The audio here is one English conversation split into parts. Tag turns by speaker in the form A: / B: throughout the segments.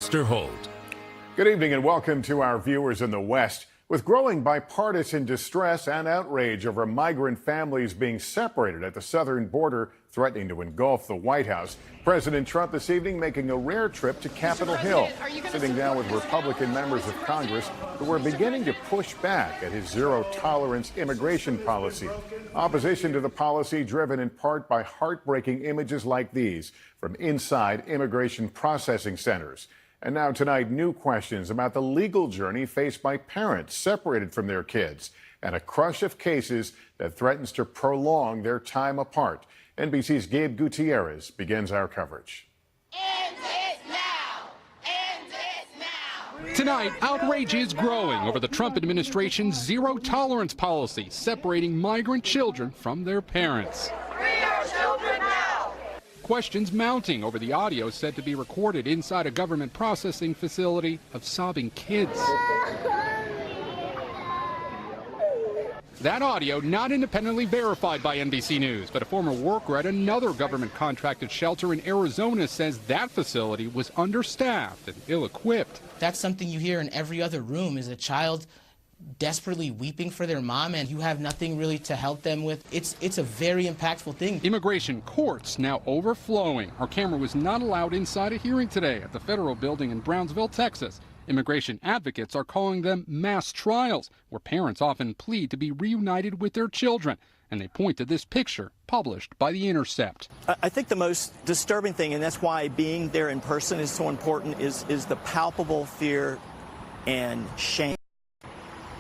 A: Mr. Holt.
B: Good evening and welcome to our viewers in the West. With growing bipartisan distress and outrage over migrant families being separated at the southern border, threatening to engulf the White House, President Trump this evening making a rare trip to Capitol Hill, sitting down with Republican members of Congress who are beginning to push back at his zero-tolerance immigration policy. Opposition to the policy driven in part by heartbreaking images like these from inside immigration processing centers. And now tonight, new questions about the legal journey faced by parents separated from their kids and a crush of cases that threatens to prolong their time apart. NBC's Gabe Gutierrez begins our coverage.
C: End it now! End it now!
D: Tonight, outrage is growing over the Trump administration's zero-tolerance policy, separating migrant children from their parents.
C: Free our children now!
D: Questions mounting over the audio said to be recorded inside a government processing facility of sobbing kids. That audio not independently verified by NBC News, but a former worker at another government-contracted shelter in Arizona says that facility was understaffed and ill-equipped.
E: That's something you hear in every other room, is a child desperately weeping for their mom and you have nothing really to help them with. It's a very impactful thing.
D: Immigration courts now overflowing. Our camera was not allowed inside a hearing today at the federal building in Brownsville, Texas. Immigration advocates are calling them mass trials, where parents often plead to be reunited with their children. And they point to this picture published by The Intercept.
F: I think the most disturbing thing, and that's why being there in person is so important, is the palpable fear and shame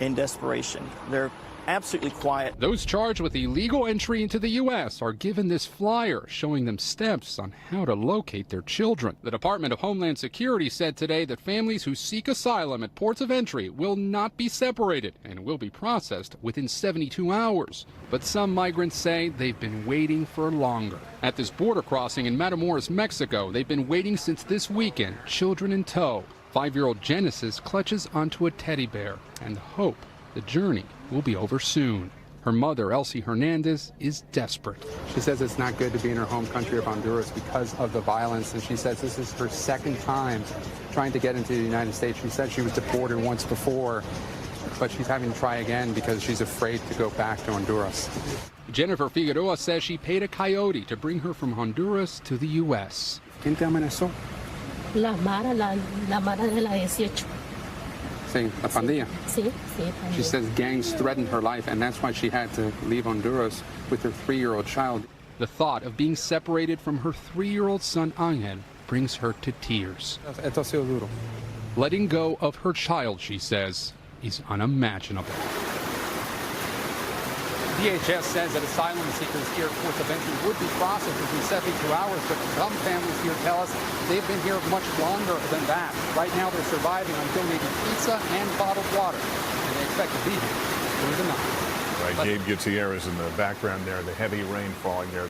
F: and desperation. They're absolutely quiet.
D: Those charged with illegal entry into the U.S. are given this flyer showing them steps on how to locate their children. The Department of Homeland Security said today that families who seek asylum at ports of entry will not be separated and will be processed within 72 hours. But some migrants say they've been waiting for longer. At this border crossing in Matamoros, Mexico, they've been waiting since this weekend, children in tow. 5-year-old Genesis clutches onto a teddy bear and hope the journey will be over soon. Her mother, Elsie Hernandez, is desperate.
G: She says it's not good to be in her home country of Honduras because of the violence, and she says this is her second time trying to get into the United States. She said she was deported once before, but she's having to try again because she's afraid to go back to Honduras.
D: Jennifer Figueroa says she paid a coyote to bring her from Honduras to the U.S.
G: ¿Quién te amenazó?
H: La Mara de la 18.
G: Sí, la pandilla.
H: Sí, sí.
G: She says gangs threatened her life, and that's why she had to leave Honduras with her 3-year-old child.
D: The thought of being separated from her 3-year-old son, Angel, brings her to tears.
G: Esto ha sido duro.
D: Letting go of her child, she says, is unimaginable.
G: DHS says that asylum seekers here at ports of entry would be processed within 72 hours, but some families here tell us they've been here much longer than that. Right now they're surviving on donated pizza and bottled water, and they expect to be here through the night.
B: Right, Gabe Gutierrez in the background there, the heavy rain falling there.